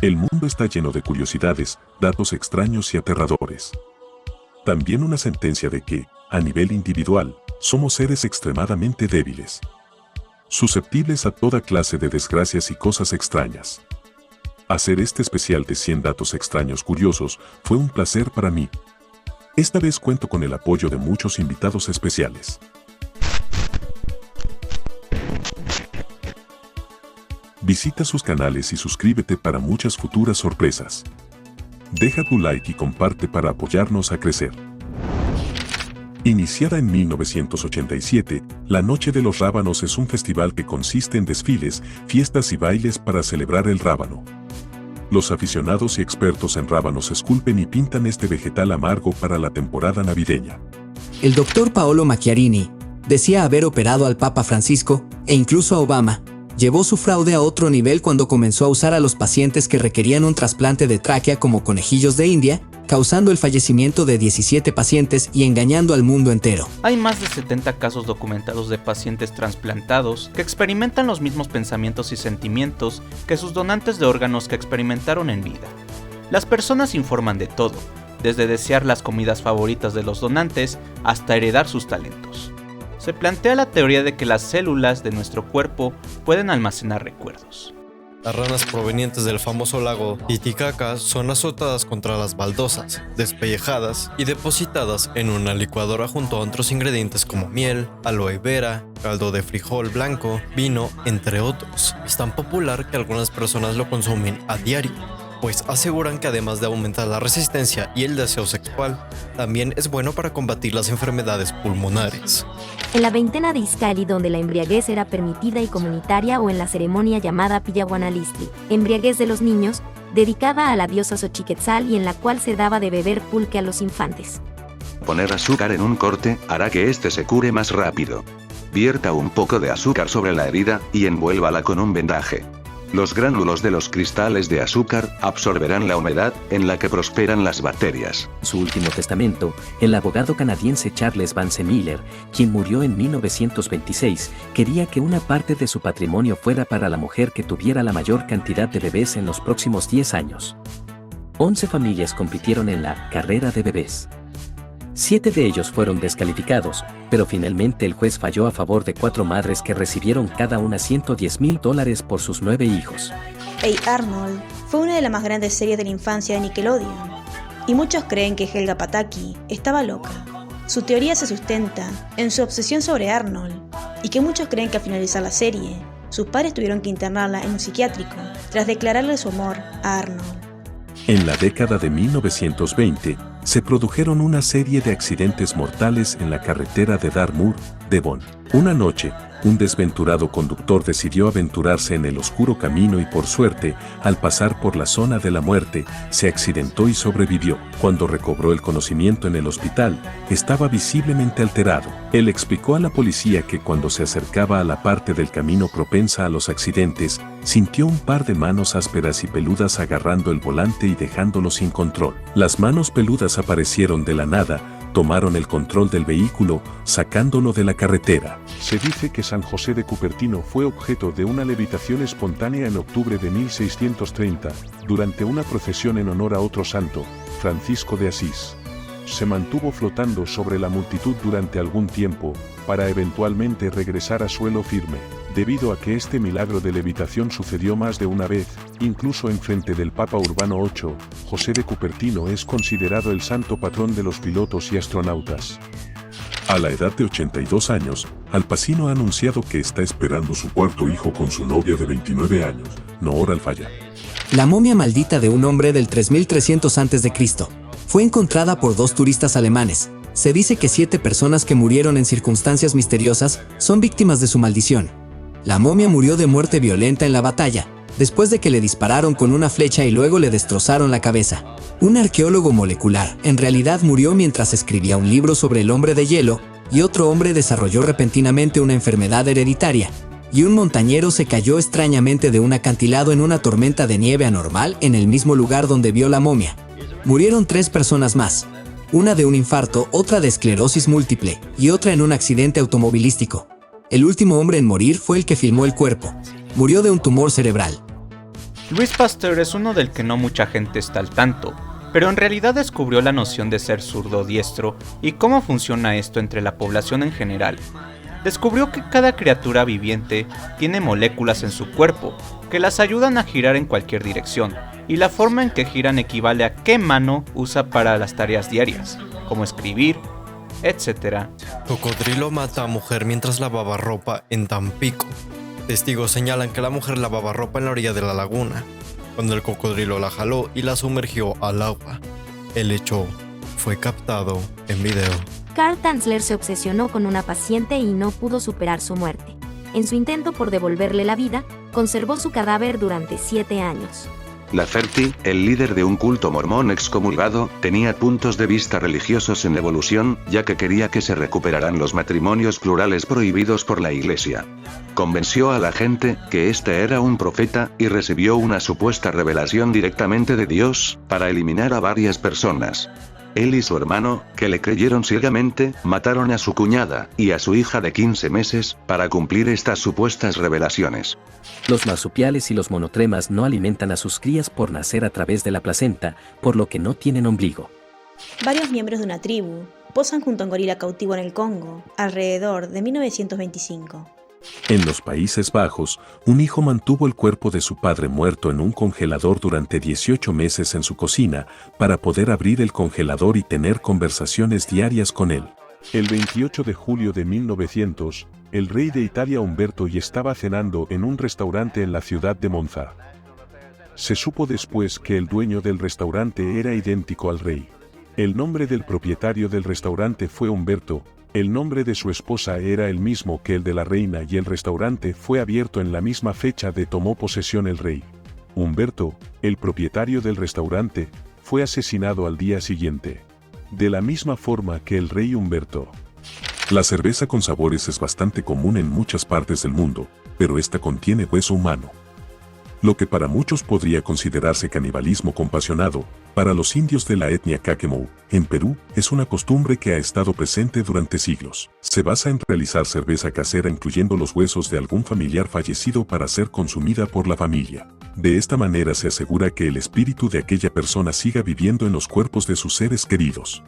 El mundo está lleno de curiosidades, datos extraños y aterradores. También una sentencia de que, a nivel individual, somos seres extremadamente débiles, susceptibles a toda clase de desgracias y cosas extrañas. Hacer este especial de 100 datos extraños curiosos fue un placer para mí. Esta vez cuento con el apoyo de muchos invitados especiales. Visita sus canales y suscríbete para muchas futuras sorpresas. Deja tu like y comparte para apoyarnos a crecer. Iniciada en 1987, la Noche de los Rábanos es un festival que consiste en desfiles, fiestas y bailes para celebrar el rábano. Los aficionados y expertos en rábanos esculpen y pintan este vegetal amargo para la temporada navideña. El doctor Paolo Macchiarini decía haber operado al Papa Francisco, e incluso a Obama. Llevó su fraude a otro nivel cuando comenzó a usar a los pacientes que requerían un trasplante de tráquea como conejillos de India, causando el fallecimiento de 17 pacientes y engañando al mundo entero. Hay más de 70 casos documentados de pacientes trasplantados que experimentan los mismos pensamientos y sentimientos que sus donantes de órganos que experimentaron en vida. Las personas informan de todo, desde desear las comidas favoritas de los donantes hasta heredar sus talentos. Se plantea la teoría de que las células de nuestro cuerpo pueden almacenar recuerdos. Las ranas provenientes del famoso lago Titicaca son azotadas contra las baldosas, despellejadas y depositadas en una licuadora junto a otros ingredientes como miel, aloe vera, caldo de frijol blanco, vino, entre otros. Es tan popular que algunas personas lo consumen a diario, pues aseguran que además de aumentar la resistencia y el deseo sexual, también es bueno para combatir las enfermedades pulmonares. En la veintena de Izcalli, donde la embriaguez era permitida y comunitaria, o en la ceremonia llamada Pillahuanalistli, embriaguez de los niños, dedicada a la diosa Xochiquetzal y en la cual se daba de beber pulque a los infantes. Poner azúcar en un corte hará que este se cure más rápido. Vierta un poco de azúcar sobre la herida y envuélvala con un vendaje. Los gránulos de los cristales de azúcar absorberán la humedad en la que prosperan las bacterias. En su último testamento, el abogado canadiense Charles Vance Miller, quien murió en 1926, quería que una parte de su patrimonio fuera para la mujer que tuviera la mayor cantidad de bebés en los próximos 10 años. 11 familias compitieron en la carrera de bebés. 7 de ellos fueron descalificados, pero finalmente el juez falló a favor de 4 madres que recibieron cada una $110,000 por sus 9 hijos. Hey Arnold fue una de las más grandes series de la infancia de Nickelodeon, y muchos creen que Helga Pataki estaba loca. Su teoría se sustenta en su obsesión sobre Arnold, y que muchos creen que al finalizar la serie, sus padres tuvieron que internarla en un psiquiátrico, tras declararle su amor a Arnold. En la década de 1920, se produjeron una serie de accidentes mortales en la carretera de Dartmoor, Devon. Una noche, un desventurado conductor decidió aventurarse en el oscuro camino y por suerte, al pasar por la zona de la muerte, se accidentó y sobrevivió. Cuando recobró el conocimiento en el hospital, estaba visiblemente alterado. Él explicó a la policía que cuando se acercaba a la parte del camino propensa a los accidentes, sintió un par de manos ásperas y peludas agarrando el volante y dejándolo sin control. Las manos peludas aparecieron de la nada, tomaron el control del vehículo, sacándolo de la carretera. Se dice que San José de Cupertino fue objeto de una levitación espontánea en octubre de 1630, durante una procesión en honor a otro santo, Francisco de Asís. Se mantuvo flotando sobre la multitud durante algún tiempo, para eventualmente regresar a suelo firme. Debido a que este milagro de levitación sucedió más de una vez, incluso en frente del Papa Urbano VIII, José de Cupertino es considerado el santo patrón de los pilotos y astronautas. A la edad de 82 años, Al Pacino ha anunciado que está esperando su cuarto hijo con su novia de 29 años, Noor Al-Fayed. La momia maldita de un hombre del 3300 a.C. fue encontrada por 2 turistas alemanes. Se dice que 7 personas que murieron en circunstancias misteriosas son víctimas de su maldición. La momia murió de muerte violenta en la batalla, después de que le dispararon con una flecha y luego le destrozaron la cabeza. Un arqueólogo molecular en realidad murió mientras escribía un libro sobre el hombre de hielo, y otro hombre desarrolló repentinamente una enfermedad hereditaria, y un montañero se cayó extrañamente de un acantilado en una tormenta de nieve anormal en el mismo lugar donde vio la momia. Murieron 3 personas más, una de un infarto, otra de esclerosis múltiple y otra en un accidente automovilístico. El último hombre en morir fue el que filmó el cuerpo. Murió de un tumor cerebral. Louis Pasteur es uno del que no mucha gente está al tanto, pero en realidad descubrió la noción de ser zurdo diestro y cómo funciona esto entre la población en general. Descubrió que cada criatura viviente tiene moléculas en su cuerpo que las ayudan a girar en cualquier dirección, y la forma en que giran equivale a qué mano usa para las tareas diarias, como escribir, etc. Cocodrilo mata a mujer mientras lavaba ropa en Tampico. Testigos señalan que la mujer lavaba ropa en la orilla de la laguna, cuando el cocodrilo la jaló y la sumergió al agua. El hecho fue captado en video. Karl Tanzler se obsesionó con una paciente y no pudo superar su muerte. En su intento por devolverle la vida, conservó su cadáver durante 7 años. Lafferty, el líder de un culto mormón excomulgado, tenía puntos de vista religiosos en evolución, ya que quería que se recuperaran los matrimonios plurales prohibidos por la Iglesia. Convenció a la gente que este era un profeta, y recibió una supuesta revelación directamente de Dios, para eliminar a varias personas. Él y su hermano, que le creyeron ciegamente, mataron a su cuñada y a su hija de 15 meses, para cumplir estas supuestas revelaciones. Los marsupiales y los monotremas no alimentan a sus crías por nacer a través de la placenta, por lo que no tienen ombligo. Varios miembros de una tribu posan junto a un gorila cautivo en el Congo, alrededor de 1925. En los Países Bajos, un hijo mantuvo el cuerpo de su padre muerto en un congelador durante 18 meses en su cocina, para poder abrir el congelador y tener conversaciones diarias con él. El 28 de julio de 1900, el rey de Italia Umberto I estaba cenando en un restaurante en la ciudad de Monza. Se supo después que el dueño del restaurante era idéntico al rey. El nombre del propietario del restaurante fue Umberto. El nombre de su esposa era el mismo que el de la reina y el restaurante fue abierto en la misma fecha de tomó posesión el rey. Umberto, el propietario del restaurante, fue asesinado al día siguiente. De la misma forma que el rey Umberto. La cerveza con sabores es bastante común en muchas partes del mundo, pero esta contiene hueso humano. Lo que para muchos podría considerarse canibalismo compasionado, para los indios de la etnia Caquemou, en Perú, es una costumbre que ha estado presente durante siglos. Se basa en realizar cerveza casera incluyendo los huesos de algún familiar fallecido para ser consumida por la familia. De esta manera se asegura que el espíritu de aquella persona siga viviendo en los cuerpos de sus seres queridos.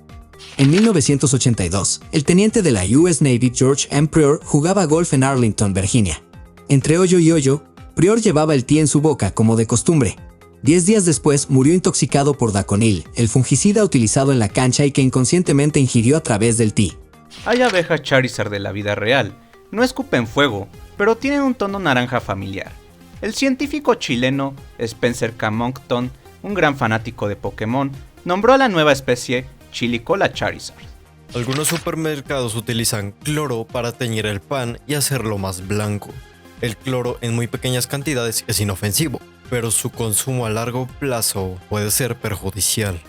En 1982, el teniente de la US Navy George M. Prior jugaba golf en Arlington, Virginia. Entre hoyo y hoyo, Prior llevaba el té en su boca como de costumbre. 10 días después murió intoxicado por daconil, el fungicida utilizado en la cancha y que inconscientemente ingirió a través del té. Hay abejas Charizard de la vida real. No escupen fuego, pero tienen un tono naranja familiar. El científico chileno Spencer K. Moncton, un gran fanático de Pokémon, nombró a la nueva especie Chilicola Charizard. Algunos supermercados utilizan cloro para teñir el pan y hacerlo más blanco. El cloro en muy pequeñas cantidades es inofensivo, pero su consumo a largo plazo puede ser perjudicial.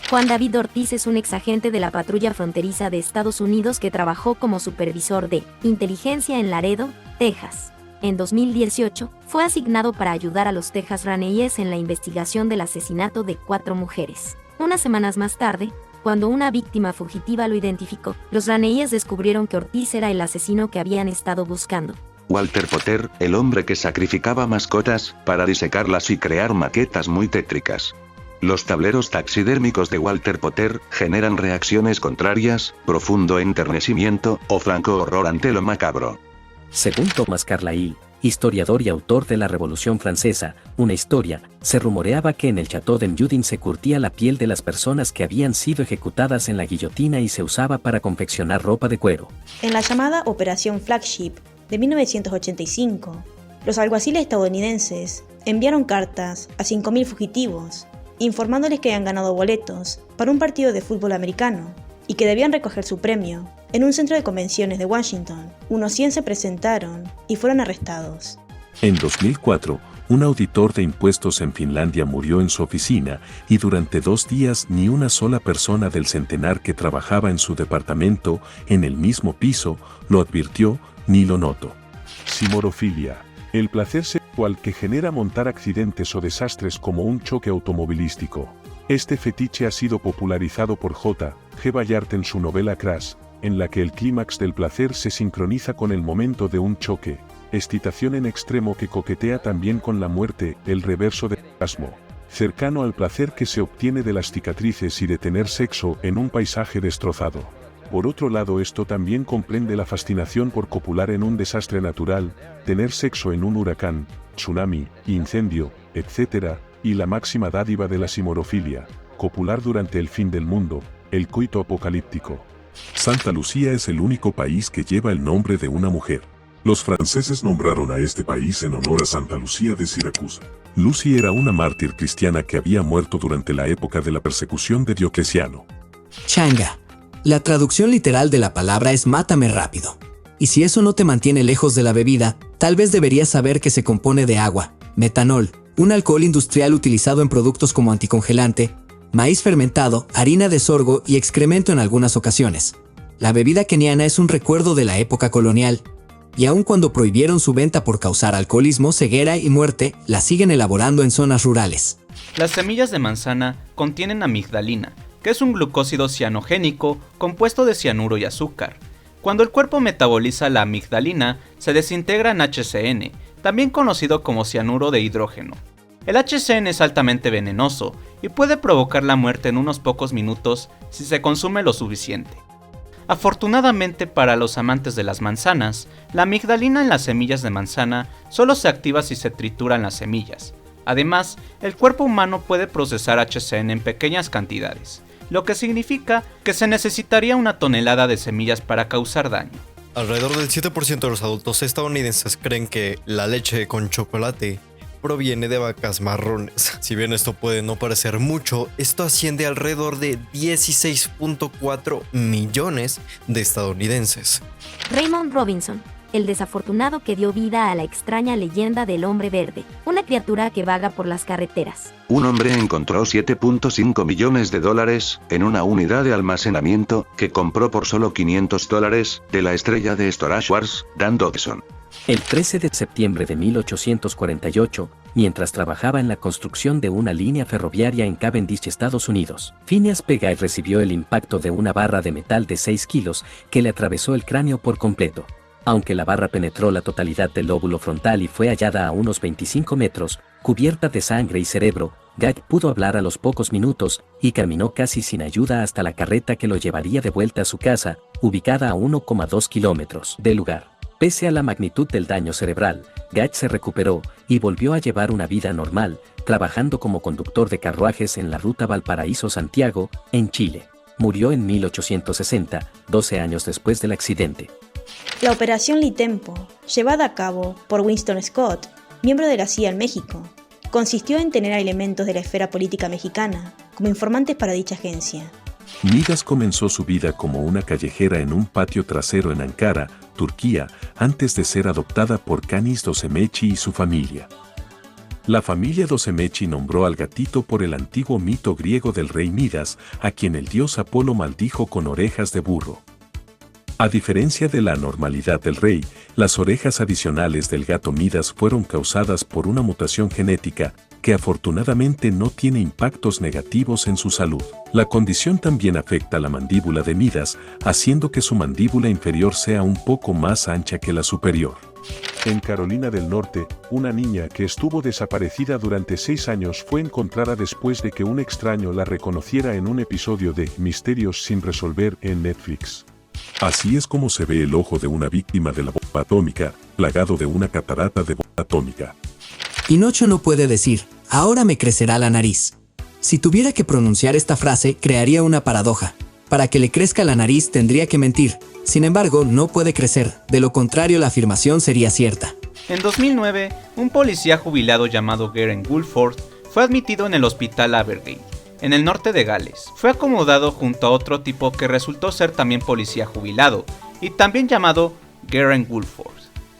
Juan David Ortiz es un exagente de la patrulla fronteriza de Estados Unidos que trabajó como supervisor de inteligencia en Laredo, Texas. En 2018, fue asignado para ayudar a los Texas Rangers en la investigación del asesinato de 4 mujeres. Unas semanas más tarde, cuando una víctima fugitiva lo identificó, los Rangers descubrieron que Ortiz era el asesino que habían estado buscando. Walter Potter, el hombre que sacrificaba mascotas, para disecarlas y crear maquetas muy tétricas. Los tableros taxidérmicos de Walter Potter generan reacciones contrarias, profundo enternecimiento o franco horror ante lo macabro. Según Thomas Carlyle, historiador y autor de la Revolución Francesa, una historia, se rumoreaba que en el Château d'Empjudin se curtía la piel de las personas que habían sido ejecutadas en la guillotina y se usaba para confeccionar ropa de cuero. En la llamada Operación Flagship de 1985, los alguaciles estadounidenses enviaron cartas a 5.000 fugitivos, informándoles que habían ganado boletos para un partido de fútbol americano y que debían recoger su premio en un centro de convenciones de Washington. Unos 100 se presentaron y fueron arrestados. En 2004, un auditor de impuestos en Finlandia murió en su oficina y durante 2 días ni una sola persona del centenar que trabajaba en su departamento, en el mismo piso, lo advirtió ni lo notó. Simorofilia, el placer sexual que genera montar accidentes o desastres como un choque automovilístico. Este fetiche ha sido popularizado por J. G. Ballard en su novela Crash, en la que el clímax del placer se sincroniza con el momento de un choque, excitación en extremo que coquetea también con la muerte, el reverso de orgasmo, cercano al placer que se obtiene de las cicatrices y de tener sexo en un paisaje destrozado. Por otro lado, esto también comprende la fascinación por copular en un desastre natural, tener sexo en un huracán, tsunami, incendio, etc., y la máxima dádiva de la simorofilia, copular durante el fin del mundo, el coito apocalíptico. Santa Lucía es el único país que lleva el nombre de una mujer. Los franceses nombraron a este país en honor a Santa Lucía de Siracusa. Lucy era una mártir cristiana que había muerto durante la época de la persecución de Diocleciano. Changa. La traducción literal de la palabra es mátame rápido. Y si eso no te mantiene lejos de la bebida, tal vez deberías saber que se compone de agua, metanol, un alcohol industrial utilizado en productos como anticongelante, maíz fermentado, harina de sorgo y excremento en algunas ocasiones. La bebida keniana es un recuerdo de la época colonial, y aun cuando prohibieron su venta por causar alcoholismo, ceguera y muerte, la siguen elaborando en zonas rurales. Las semillas de manzana contienen amigdalina, que es un glucósido cianogénico compuesto de cianuro y azúcar. Cuando el cuerpo metaboliza la amigdalina, se desintegra en HCN, también conocido como cianuro de hidrógeno. El HCN es altamente venenoso y puede provocar la muerte en unos pocos minutos si se consume lo suficiente. Afortunadamente para los amantes de las manzanas, la amigdalina en las semillas de manzana solo se activa si se trituran las semillas. Además, el cuerpo humano puede procesar HCN en pequeñas cantidades, lo que significa que se necesitaría una tonelada de semillas para causar daño. Alrededor del 7% de los adultos estadounidenses creen que la leche con chocolate proviene de vacas marrones. Si bien esto puede no parecer mucho, esto asciende a alrededor de 16.4 millones de estadounidenses. Raymond Robinson, el desafortunado que dio vida a la extraña leyenda del hombre verde, una criatura que vaga por las carreteras. Un hombre encontró $7.5 millones en una unidad de almacenamiento que compró por solo $500 de la estrella de Storage Wars, Dan Dodson. El 13 de septiembre de 1848, mientras trabajaba en la construcción de una línea ferroviaria en Cavendish, Estados Unidos, Phineas Pegay recibió el impacto de una barra de metal de 6 kilos que le atravesó el cráneo por completo. Aunque la barra penetró la totalidad del lóbulo frontal y fue hallada a unos 25 metros, cubierta de sangre y cerebro, Guy pudo hablar a los pocos minutos y caminó casi sin ayuda hasta la carreta que lo llevaría de vuelta a su casa, ubicada a 1,2 kilómetros del lugar. Pese a la magnitud del daño cerebral, Guy se recuperó y volvió a llevar una vida normal, trabajando como conductor de carruajes en la ruta Valparaíso-Santiago, en Chile. Murió en 1860, 12 años después del accidente. La Operación Litempo, llevada a cabo por Winston Scott, miembro de la CIA en México, consistió en tener a elementos de la esfera política mexicana como informantes para dicha agencia. Midas comenzó su vida como una callejera en un patio trasero en Ankara, Turquía, antes de ser adoptada por Canis Dosemechi y su familia. La familia Dosemechi nombró al gatito por el antiguo mito griego del rey Midas, a quien el dios Apolo maldijo con orejas de burro. A diferencia de la anormalidad del rey, las orejas adicionales del gato Midas fueron causadas por una mutación genética que afortunadamente no tiene impactos negativos en su salud. La condición también afecta a la mandíbula de Midas, haciendo que su mandíbula inferior sea un poco más ancha que la superior. En Carolina del Norte, una niña que estuvo desaparecida durante 6 años fue encontrada después de que un extraño la reconociera en un episodio de Misterios sin resolver en Netflix. Así es como se ve el ojo de una víctima de la bomba atómica, plagado de una catarata de bomba atómica. Pinocho no puede decir, ahora me crecerá la nariz. Si tuviera que pronunciar esta frase, crearía una paradoja. Para que le crezca la nariz tendría que mentir. Sin embargo, no puede crecer, de lo contrario la afirmación sería cierta. En 2009, un policía jubilado llamado Geraint Woolford fue admitido en el hospital Abergate, en el norte de Gales. Fue acomodado junto a otro tipo que resultó ser también policía jubilado, y también llamado Geraint Woolford.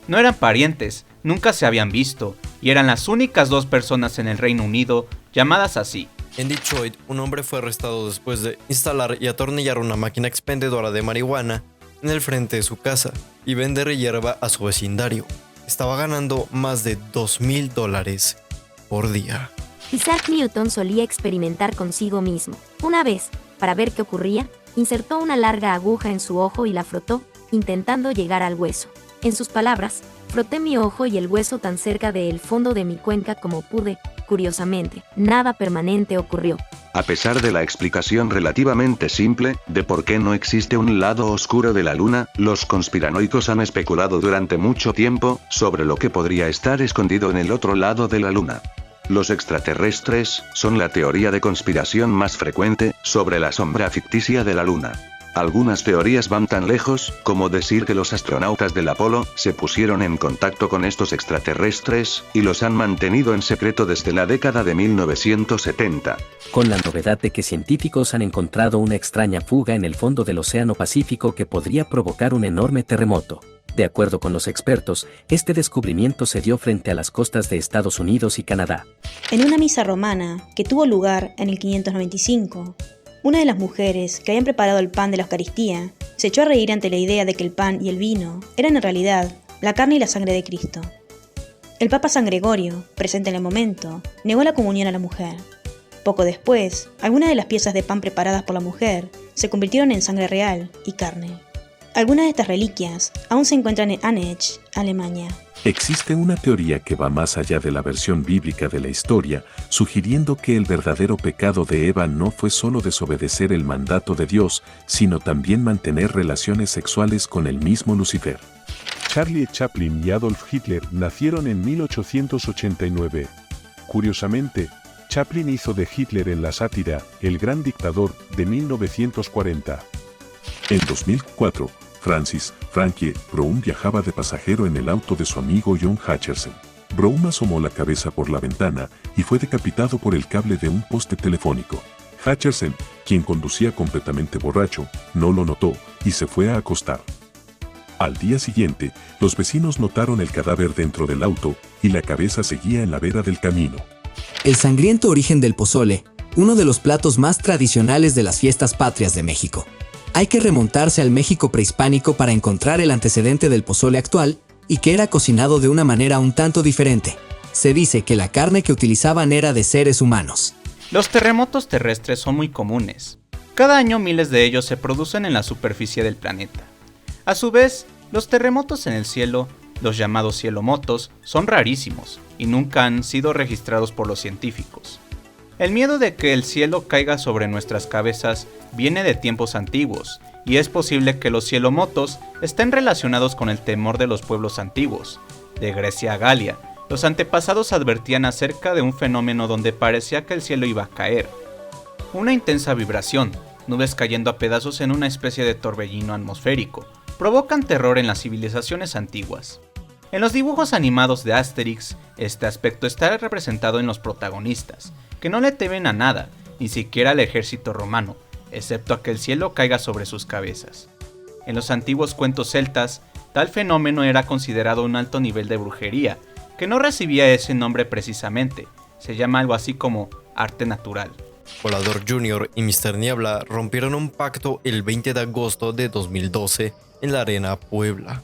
No eran parientes, nunca se habían visto, y eran las únicas 2 personas en el Reino Unido llamadas así. En Detroit, un hombre fue arrestado después de instalar y atornillar una máquina expendedora de marihuana en el frente de su casa y vender hierba a su vecindario. Estaba ganando más de $2,000 por día. Isaac Newton solía experimentar consigo mismo. Una vez, para ver qué ocurría, insertó una larga aguja en su ojo y la frotó, intentando llegar al hueso. En sus palabras, froté mi ojo y el hueso tan cerca del fondo de mi cuenca como pude, Curiosamente, nada permanente ocurrió. A pesar de la explicación relativamente simple, de por qué no existe un lado oscuro de la luna, los conspiranoicos han especulado durante mucho tiempo, sobre lo que podría estar escondido en el otro lado de la luna. Los extraterrestres, son la teoría de conspiración más frecuente, sobre la sombra ficticia de la luna. Algunas teorías van tan lejos, como decir que los astronautas del Apolo, se pusieron en contacto con estos extraterrestres, y los han mantenido en secreto desde la década de 1970. Con la novedad de que científicos han encontrado una extraña fuga en el fondo del Océano Pacífico que podría provocar un enorme terremoto. De acuerdo con los expertos, este descubrimiento se dio frente a las costas de Estados Unidos y Canadá. En una misa romana, que tuvo lugar en el 595, una de las mujeres que habían preparado el pan de la Eucaristía se echó a reír ante la idea de que el pan y el vino eran en realidad la carne y la sangre de Cristo. El Papa San Gregorio, presente en el momento, negó la comunión a la mujer. Poco después, algunas de las piezas de pan preparadas por la mujer se convirtieron en sangre real y carne. Algunas de estas reliquias aún se encuentran en Annegg, Alemania. Existe una teoría que va más allá de la versión bíblica de la historia, sugiriendo que el verdadero pecado de Eva no fue solo desobedecer el mandato de Dios, sino también mantener relaciones sexuales con el mismo Lucifer. Charlie Chaplin y Adolf Hitler nacieron en 1889. Curiosamente, Chaplin hizo de Hitler en la sátira El Gran Dictador de 1940. En 2004, Frankie Brown viajaba de pasajero en el auto de su amigo John Hutcherson. Brown asomó la cabeza por la ventana y fue decapitado por el cable de un poste telefónico. Hutcherson, quien conducía completamente borracho, no lo notó y se fue a acostar. Al día siguiente, los vecinos notaron el cadáver dentro del auto y la cabeza seguía en la vera del camino. El sangriento origen del pozole, uno de los platos más tradicionales de las fiestas patrias de México. Hay que remontarse al México prehispánico para encontrar el antecedente del pozole actual y que era cocinado de una manera un tanto diferente. Se dice que la carne que utilizaban era de seres humanos. Los terremotos terrestres son muy comunes. Cada año miles de ellos se producen en la superficie del planeta. A su vez, los terremotos en el cielo, los llamados cielomotos, son rarísimos y nunca han sido registrados por los científicos. El miedo de que el cielo caiga sobre nuestras cabezas viene de tiempos antiguos, y es posible que los cielomotos estén relacionados con el temor de los pueblos antiguos. De Grecia a Galia, los antepasados advertían acerca de un fenómeno donde parecía que el cielo iba a caer. Una intensa vibración, nubes cayendo a pedazos en una especie de torbellino atmosférico, provocan terror en las civilizaciones antiguas. En los dibujos animados de Asterix, este aspecto está representado en los protagonistas, que no le temen a nada, ni siquiera al ejército romano, excepto a que el cielo caiga sobre sus cabezas. En los antiguos cuentos celtas, tal fenómeno era considerado un alto nivel de brujería, que no recibía ese nombre precisamente, se llama algo así como arte natural. Volador Jr. y Mr. Niebla rompieron un pacto el 20 de agosto de 2012 en la Arena Puebla.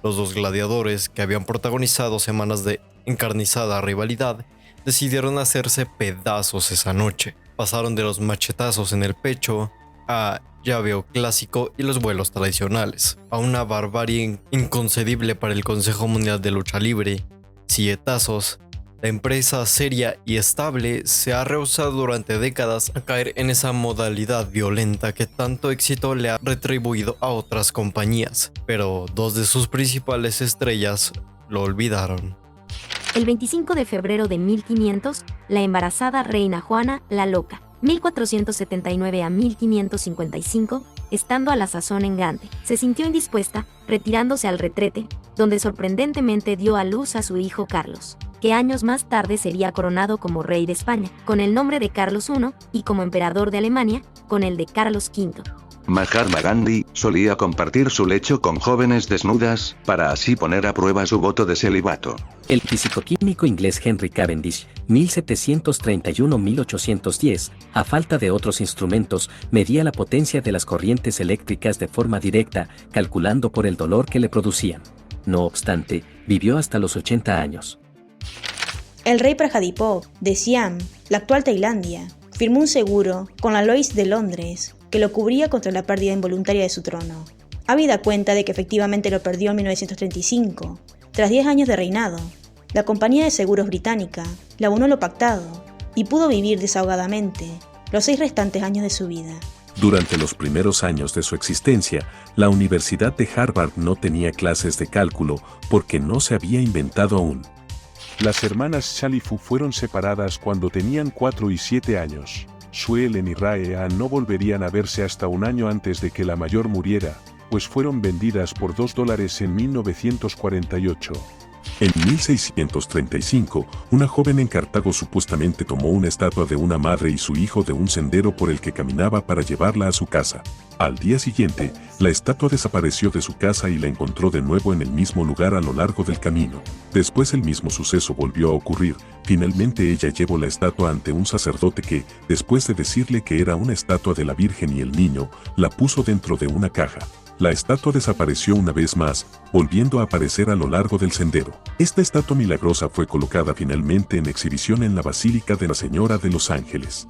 Los dos gladiadores, que habían protagonizado semanas de encarnizada rivalidad, decidieron hacerse pedazos esa noche. Pasaron de los machetazos en el pecho a llaveo clásico y los vuelos tradicionales, a una barbarie inconcebible para el Consejo Mundial de Lucha Libre. Silletazos. La empresa seria y estable se ha rehusado durante décadas a caer en esa modalidad violenta que tanto éxito le ha retribuido a otras compañías, pero dos de sus principales estrellas lo olvidaron. El 25 de febrero de 1500, la embarazada reina Juana la Loca, 1479 a 1555, estando a la sazón en Gante, se sintió indispuesta, retirándose al retrete, donde sorprendentemente dio a luz a su hijo Carlos, que años más tarde sería coronado como rey de España, con el nombre de Carlos I, y como emperador de Alemania, con el de Carlos V. Mahatma Gandhi solía compartir su lecho con jóvenes desnudas, para así poner a prueba su voto de celibato. El fisicoquímico inglés Henry Cavendish, 1731-1810, a falta de otros instrumentos, medía la potencia de las corrientes eléctricas de forma directa, calculando por el dolor que le producían. No obstante, vivió hasta los 80 años. El rey Prajadipov, de Siam, la actual Tailandia, firmó un seguro con la Lloyd's de Londres que lo cubría contra la pérdida involuntaria de su trono. Habida cuenta de que efectivamente lo perdió en 1935, tras 10 años de reinado, la compañía de seguros británica le abonó lo pactado y pudo vivir desahogadamente los 6 restantes años de su vida. Durante los primeros años de su existencia, la Universidad de Harvard no tenía clases de cálculo porque no se había inventado aún. Las hermanas Shalifu fueron separadas cuando tenían 4 y 7 años. Suelen y Rae no volverían a verse hasta un año antes de que la mayor muriera, pues fueron vendidas por $2 en 1948. En 1635, una joven en Cartago supuestamente tomó una estatua de una madre y su hijo de un sendero por el que caminaba para llevarla a su casa. Al día siguiente, la estatua desapareció de su casa y la encontró de nuevo en el mismo lugar a lo largo del camino. Después el mismo suceso volvió a ocurrir. Finalmente ella llevó la estatua ante un sacerdote que, después de decirle que era una estatua de la Virgen y el niño, la puso dentro de una caja. La estatua desapareció una vez más, volviendo a aparecer a lo largo del sendero. Esta estatua milagrosa fue colocada finalmente en exhibición en la Basílica de la Señora de los Ángeles.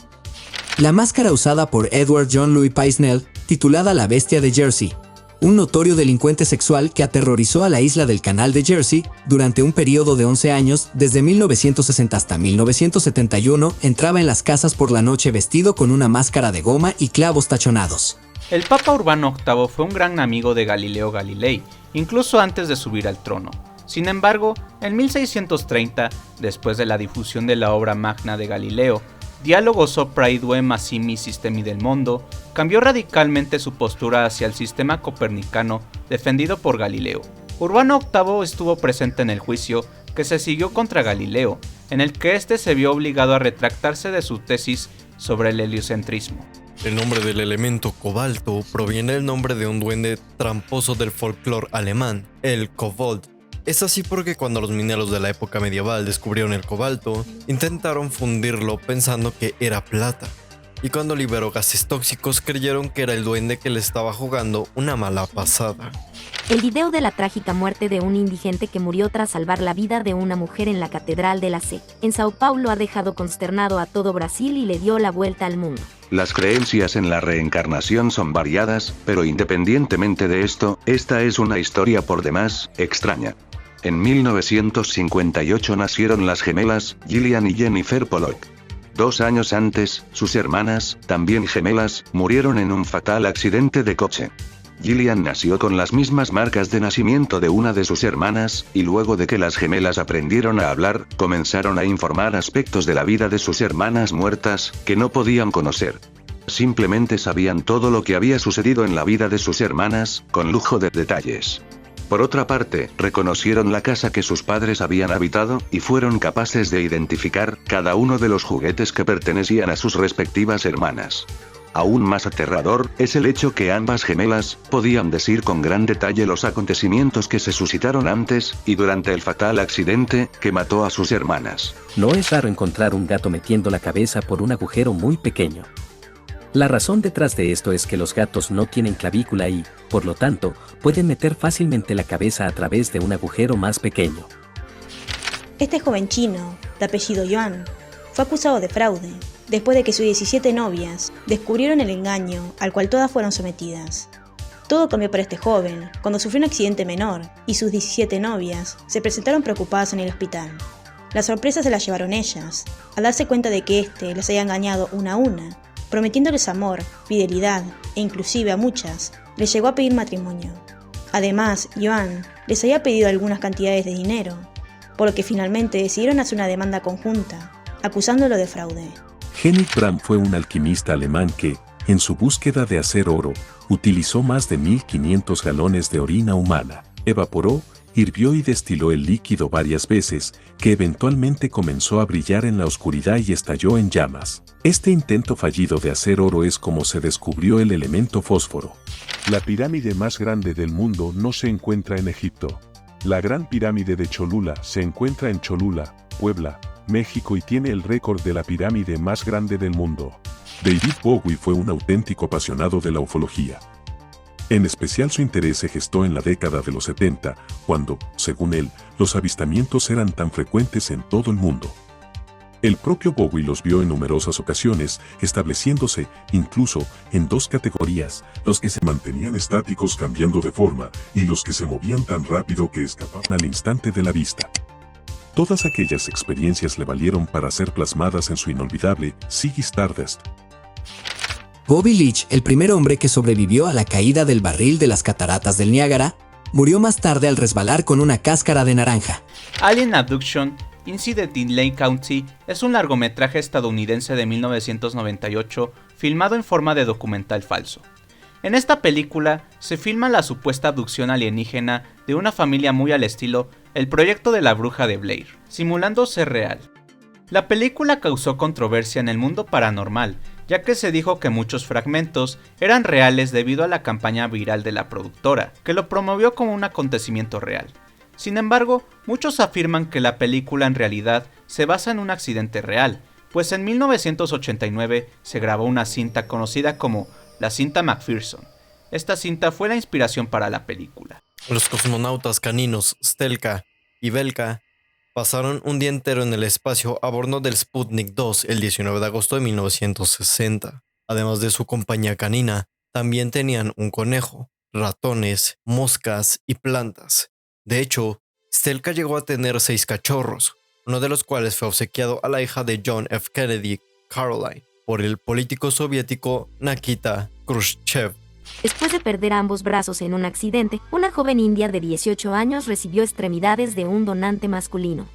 La máscara usada por Edward John Louis Paisnel, titulada La Bestia de Jersey, un notorio delincuente sexual que aterrorizó a la isla del Canal de Jersey durante un periodo de 11 años, desde 1960 hasta 1971, entraba en las casas por la noche vestido con una máscara de goma y clavos tachonados. El Papa Urbano VIII fue un gran amigo de Galileo Galilei, incluso antes de subir al trono. Sin embargo, en 1630, después de la difusión de la obra magna de Galileo, Dialogo sopra i due massimi sistemi del mondo, cambió radicalmente su postura hacia el sistema copernicano defendido por Galileo. Urbano VIII estuvo presente en el juicio que se siguió contra Galileo, en el que éste se vio obligado a retractarse de su tesis sobre el heliocentrismo. El nombre del elemento cobalto proviene del nombre de un duende tramposo del folclore alemán, el Kobold. Es así porque cuando los mineros de la época medieval descubrieron el cobalto, intentaron fundirlo pensando que era plata. Y cuando liberó gases tóxicos creyeron que era el duende que le estaba jugando una mala pasada. El video de la trágica muerte de un indigente que murió tras salvar la vida de una mujer en la Catedral de la Sé, en Sao Paulo, ha dejado consternado a todo Brasil y le dio la vuelta al mundo. Las creencias en la reencarnación son variadas, pero independientemente de esto, esta es una historia por demás extraña. En 1958 nacieron las gemelas, Gillian y Jennifer Pollock. 2 años antes, sus hermanas, también gemelas, murieron en un fatal accidente de coche. Gillian nació con las mismas marcas de nacimiento de una de sus hermanas, y luego de que las gemelas aprendieron a hablar, comenzaron a informar aspectos de la vida de sus hermanas muertas, que no podían conocer. Simplemente sabían todo lo que había sucedido en la vida de sus hermanas, con lujo de detalles. Por otra parte, reconocieron la casa que sus padres habían habitado, y fueron capaces de identificar cada uno de los juguetes que pertenecían a sus respectivas hermanas. Aún más aterrador, es el hecho que ambas gemelas podían decir con gran detalle los acontecimientos que se suscitaron antes y durante el fatal accidente que mató a sus hermanas. No es raro encontrar un gato metiendo la cabeza por un agujero muy pequeño. La razón detrás de esto es que los gatos no tienen clavícula y, por lo tanto, pueden meter fácilmente la cabeza a través de un agujero más pequeño. Este joven chino, de apellido Yuan, fue acusado de fraude, después de que sus 17 novias descubrieron el engaño al cual todas fueron sometidas. Todo cambió para este joven cuando sufrió un accidente menor y sus 17 novias se presentaron preocupadas en el hospital. La sorpresa se la llevaron ellas, al darse cuenta de que éste les había engañado una a una, prometiéndoles amor, fidelidad e inclusive a muchas les llegó a pedir matrimonio. Además, Yuan les había pedido algunas cantidades de dinero, por lo que finalmente decidieron hacer una demanda conjunta, acusándolo de fraude. Henning Bram fue un alquimista alemán que, en su búsqueda de hacer oro, utilizó más de 1500 galones de orina humana, evaporó, hirvió y destiló el líquido varias veces, que eventualmente comenzó a brillar en la oscuridad y estalló en llamas. Este intento fallido de hacer oro es como se descubrió el elemento fósforo. La pirámide más grande del mundo no se encuentra en Egipto. La Gran Pirámide de Cholula se encuentra en Cholula, Puebla, México y tiene el récord de la pirámide más grande del mundo. David Bowie fue un auténtico apasionado de la ufología. En especial su interés se gestó en la década de los 70, cuando, según él, los avistamientos eran tan frecuentes en todo el mundo. El propio Bowie los vio en numerosas ocasiones, estableciéndose, incluso, en 2 categorías, los que se mantenían estáticos cambiando de forma, y los que se movían tan rápido que escapaban al instante de la vista. Todas aquellas experiencias le valieron para ser plasmadas en su inolvidable Ziggy Stardust. Bobby Leach, el primer hombre que sobrevivió a la caída del barril de las cataratas del Niágara, murió más tarde al resbalar con una cáscara de naranja. Alien Abduction: Incident in Lane County es un largometraje estadounidense de 1998 filmado en forma de documental falso. En esta película se filma la supuesta abducción alienígena de una familia muy al estilo El proyecto de la bruja de Blair, simulando ser real. La película causó controversia en el mundo paranormal, ya que se dijo que muchos fragmentos eran reales debido a la campaña viral de la productora, que lo promovió como un acontecimiento real. Sin embargo, muchos afirman que la película en realidad se basa en un accidente real, pues en 1989 se grabó una cinta conocida como la cinta McPherson. Esta cinta fue la inspiración para la película. Los cosmonautas caninos Stelka y Belka pasaron un día entero en el espacio a bordo del Sputnik 2 el 19 de agosto de 1960. Además de su compañía canina, también tenían un conejo, ratones, moscas y plantas. De hecho, Stelka llegó a tener 6 cachorros, uno de los cuales fue obsequiado a la hija de John F. Kennedy, Caroline, por el político soviético Nikita Khrushchev. Después de perder ambos brazos en un accidente, una joven india de 18 años recibió extremidades de un donante masculino.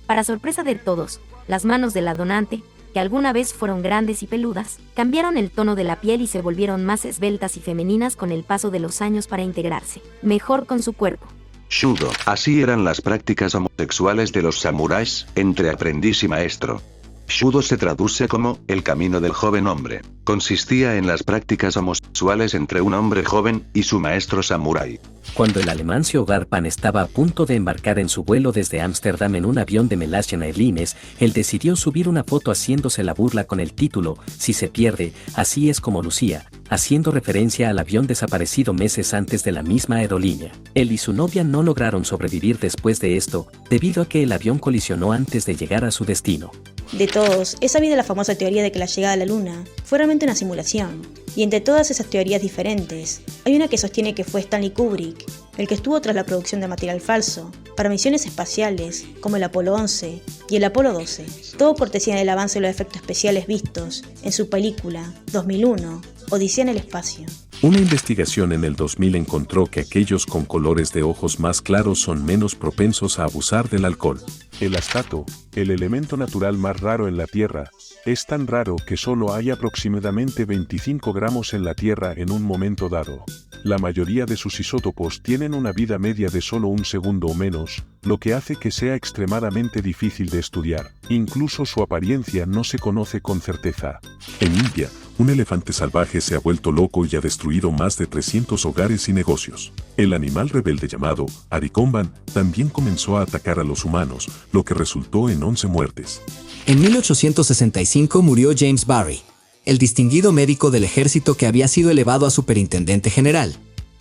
Para sorpresa de todos, las manos de la donante, que alguna vez fueron grandes y peludas, cambiaron el tono de la piel y se volvieron más esbeltas y femeninas con el paso de los años para integrarse mejor con su cuerpo. Shudo. Así eran las prácticas homosexuales de los samuráis, entre aprendiz y maestro. Shudo se traduce como el camino del joven hombre. Consistía en las prácticas homosexuales entre un hombre joven y su maestro samurái. Cuando el alemán Siogard Pan estaba a punto de embarcar en su vuelo desde Ámsterdam en un avión de Malaysian Airlines, él decidió subir una foto haciéndose la burla con el título "Si se pierde, así es como lucía", haciendo referencia al avión desaparecido meses antes de la misma aerolínea. Él y su novia no lograron sobrevivir después de esto, debido a que el avión colisionó antes de llegar a su destino. De todos, es sabida la famosa teoría de que la llegada a la Luna fue realmente una simulación. Y entre todas esas teorías diferentes, hay una que sostiene que fue Stanley Kubrick, el que estuvo tras la producción de material falso, para misiones espaciales, como el Apolo 11 y el Apolo 12, todo cortesía del avance de los efectos especiales vistos en su película 2001, Odisea en el espacio. Una investigación en el 2000 encontró que aquellos con colores de ojos más claros son menos propensos a abusar del alcohol. El astato, el elemento natural más raro en la Tierra, es tan raro que solo hay aproximadamente 25 gramos en la Tierra en un momento dado. La mayoría de sus isótopos tienen una vida media de solo un segundo o menos, lo que hace que sea extremadamente difícil de estudiar. Incluso su apariencia no se conoce con certeza. En India, un elefante salvaje se ha vuelto loco y ha destruido más de 300 hogares y negocios. El animal rebelde llamado Arikomban también comenzó a atacar a los humanos, lo que resultó en 11 muertes. En 1865 murió James Barry, el distinguido médico del ejército que había sido elevado a superintendente general.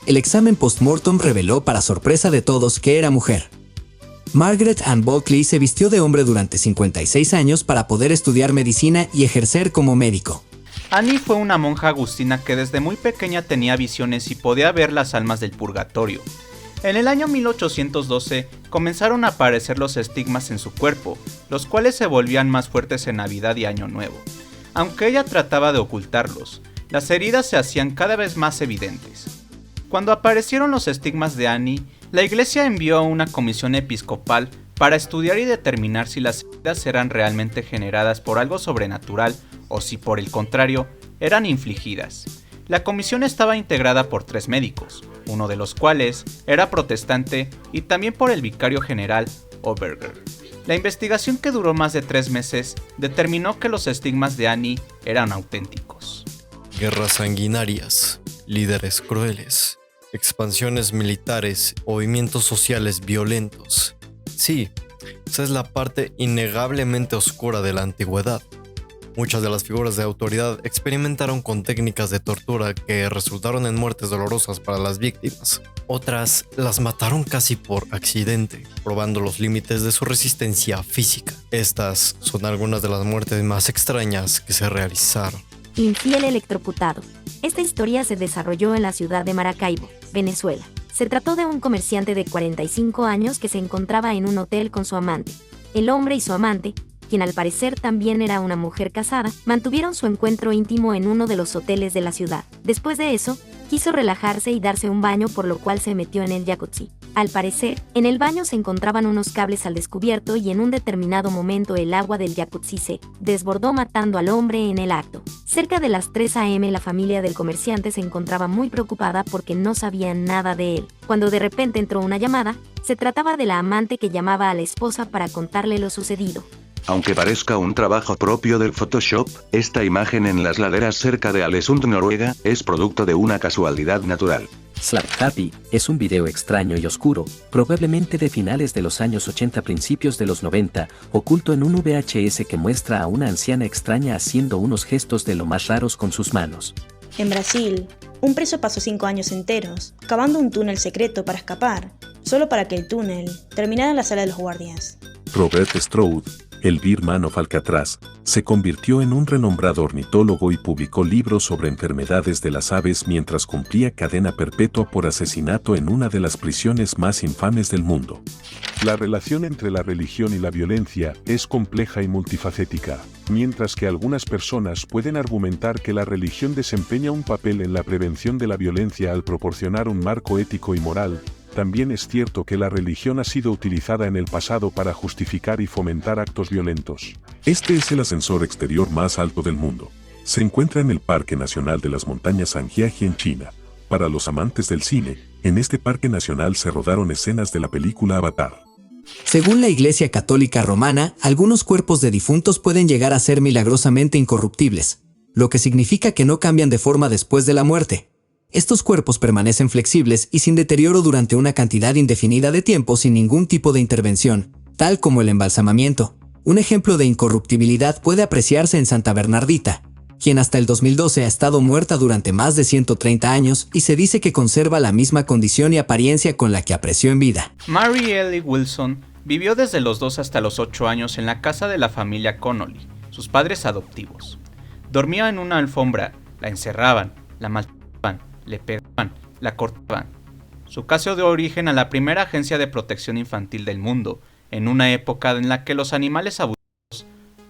El examen post-mortem reveló para sorpresa de todos que era mujer. Margaret Ann Bulkley se vistió de hombre durante 56 años para poder estudiar medicina y ejercer como médico. Annie fue una monja agustina que desde muy pequeña tenía visiones y podía ver las almas del purgatorio. En el año 1812 comenzaron a aparecer los estigmas en su cuerpo, los cuales se volvían más fuertes en Navidad y Año Nuevo. Aunque ella trataba de ocultarlos, las heridas se hacían cada vez más evidentes. Cuando aparecieron los estigmas de Annie, la iglesia envió a una comisión episcopal para estudiar y determinar si las heridas eran realmente generadas por algo sobrenatural o si por el contrario, eran infligidas. La comisión estaba integrada por 3 médicos, uno de los cuales era protestante y también por el vicario general Oberger. La investigación, que duró más de 3 meses, determinó que los estigmas de Annie eran auténticos. Guerras sanguinarias, líderes crueles, expansiones militares, movimientos sociales violentos. Sí, esa es la parte innegablemente oscura de la antigüedad. Muchas de las figuras de autoridad experimentaron con técnicas de tortura que resultaron en muertes dolorosas para las víctimas. Otras las mataron casi por accidente, probando los límites de su resistencia física. Estas son algunas de las muertes más extrañas que se realizaron. Infiel electrocutado. Esta historia se desarrolló en la ciudad de Maracaibo, Venezuela. Se trató de un comerciante de 45 años que se encontraba en un hotel con su amante. El hombre y su amante, quien al parecer también era una mujer casada, mantuvieron su encuentro íntimo en uno de los hoteles de la ciudad. Después de eso, quiso relajarse y darse un baño, por lo cual se metió en el jacuzzi. Al parecer, en el baño se encontraban unos cables al descubierto y en un determinado momento el agua del jacuzzi se desbordó matando al hombre en el acto. Cerca de las 3 a.m. la familia del comerciante se encontraba muy preocupada porque no sabían nada de él. Cuando de repente entró una llamada, se trataba de la amante que llamaba a la esposa para contarle lo sucedido. Aunque parezca un trabajo propio del Photoshop, esta imagen en las laderas cerca de Alesund, Noruega, es producto de una casualidad natural. Slap Happy es un video extraño y oscuro, probablemente de finales de los años 80 principios de los 90, oculto en un VHS que muestra a una anciana extraña haciendo unos gestos de lo más raros con sus manos. En Brasil, un preso pasó 5 años enteros, cavando un túnel secreto para escapar, solo para que el túnel terminara en la sala de los guardias. Robert Stroud, el birmano Alcatraz, se convirtió en un renombrado ornitólogo y publicó libros sobre enfermedades de las aves mientras cumplía cadena perpetua por asesinato en una de las prisiones más infames del mundo. La relación entre la religión y la violencia es compleja y multifacética. Mientras que algunas personas pueden argumentar que la religión desempeña un papel en la prevención de la violencia al proporcionar un marco ético y moral, también es cierto que la religión ha sido utilizada en el pasado para justificar y fomentar actos violentos. Este es el ascensor exterior más alto del mundo. Se encuentra en el Parque Nacional de las Montañas Zhangjiajie en China. Para los amantes del cine, en este parque nacional se rodaron escenas de la película Avatar. Según la Iglesia Católica Romana, algunos cuerpos de difuntos pueden llegar a ser milagrosamente incorruptibles, lo que significa que no cambian de forma después de la muerte. Estos cuerpos permanecen flexibles y sin deterioro durante una cantidad indefinida de tiempo sin ningún tipo de intervención, tal como el embalsamamiento. Un ejemplo de incorruptibilidad puede apreciarse en Santa Bernardita, quien hasta el 2012 ha estado muerta durante más de 130 años y se dice que conserva la misma condición y apariencia con la que apreció en vida. Mary Ellie Wilson vivió desde los 2 hasta los 8 años en la casa de la familia Connolly, sus padres adoptivos. Dormía en una alfombra, la encerraban, la maltrataban, le pegaban, la cortaban. Su caso dio origen a la primera agencia de protección infantil del mundo, en una época en la que los animales abusados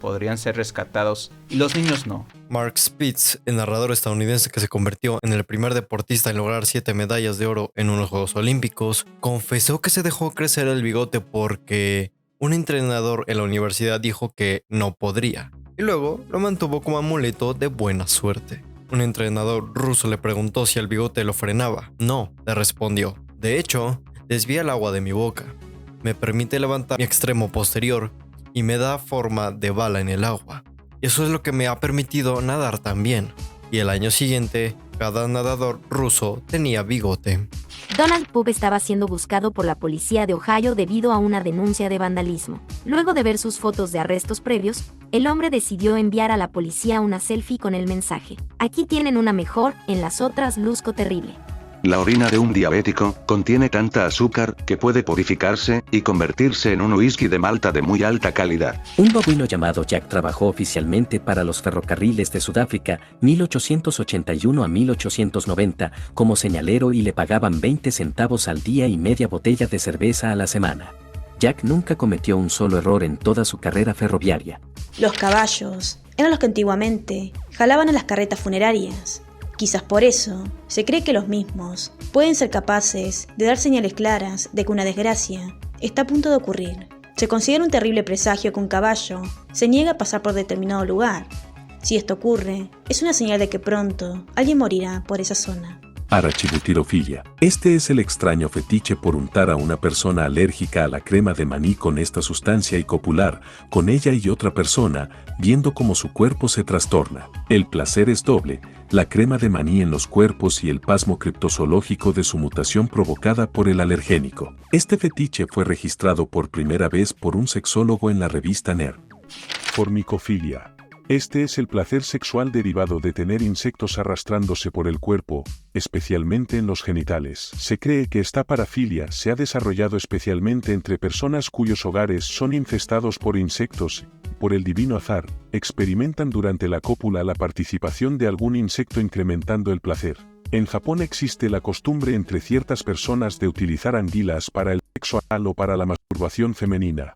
podrían ser rescatados y los niños no. Mark Spitz, el narrador estadounidense que se convirtió en el primer deportista en lograr 7 medallas de oro en unos Juegos Olímpicos, confesó que se dejó crecer el bigote porque un entrenador en la universidad dijo que no podría, y luego lo mantuvo como amuleto de buena suerte. Un entrenador ruso le preguntó si el bigote lo frenaba. No, le respondió. De hecho, desvía el agua de mi boca. Me permite levantar mi extremo posterior y me da forma de bala en el agua. Y eso es lo que me ha permitido nadar también. Y el año siguiente, cada nadador ruso tenía bigote. Donald Pugh estaba siendo buscado por la policía de Ohio debido a una denuncia de vandalismo. Luego de ver sus fotos de arrestos previos, el hombre decidió enviar a la policía una selfie con el mensaje: "Aquí tienen una mejor, en las otras luzco terrible". La orina de un diabético contiene tanta azúcar que puede purificarse y convertirse en un whisky de malta de muy alta calidad. Un babuino llamado Jack trabajó oficialmente para los ferrocarriles de Sudáfrica 1881 a 1890 como señalero y le pagaban 20 centavos al día y media botella de cerveza a la semana. Jack nunca cometió un solo error en toda su carrera ferroviaria. Los caballos eran los que antiguamente jalaban a las carretas funerarias. Quizás por eso, se cree que los mismos pueden ser capaces de dar señales claras de que una desgracia está a punto de ocurrir. Se considera un terrible presagio que un caballo se niega a pasar por determinado lugar. Si esto ocurre, es una señal de que pronto alguien morirá por esa zona. Arachibutirofilia. Este es el extraño fetiche por untar a una persona alérgica a la crema de maní con esta sustancia y copular con ella y otra persona, viendo cómo su cuerpo se trastorna. El placer es doble, la crema de maní en los cuerpos y el pasmo criptozoológico de su mutación provocada por el alergénico. Este fetiche fue registrado por primera vez por un sexólogo en la revista Nerd. Formicofilia. Este es el placer sexual derivado de tener insectos arrastrándose por el cuerpo, especialmente en los genitales. Se cree que esta parafilia se ha desarrollado especialmente entre personas cuyos hogares son infestados por insectos. Por el divino azar, experimentan durante la cópula la participación de algún insecto incrementando el placer. En Japón existe la costumbre entre ciertas personas de utilizar anguilas para el sexo anal o para la masturbación femenina.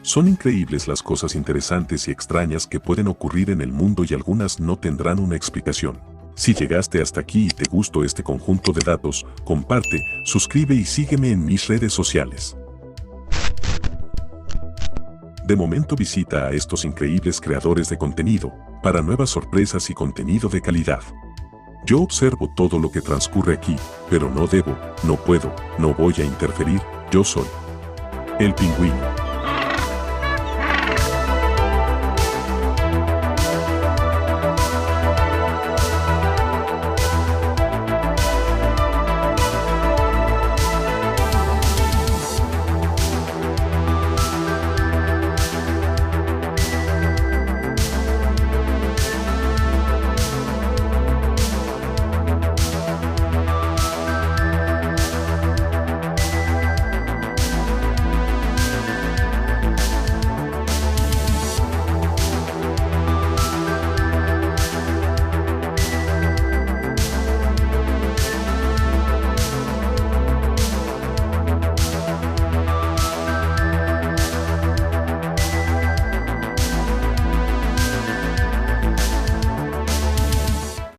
Son increíbles las cosas interesantes y extrañas que pueden ocurrir en el mundo y algunas no tendrán una explicación. Si llegaste hasta aquí y te gustó este conjunto de datos, comparte, suscribe y sígueme en mis redes sociales. De momento visita a estos increíbles creadores de contenido, para nuevas sorpresas y contenido de calidad. Yo observo todo lo que transcurre aquí, pero no debo, no puedo, no voy a interferir, yo soy el Pingüino.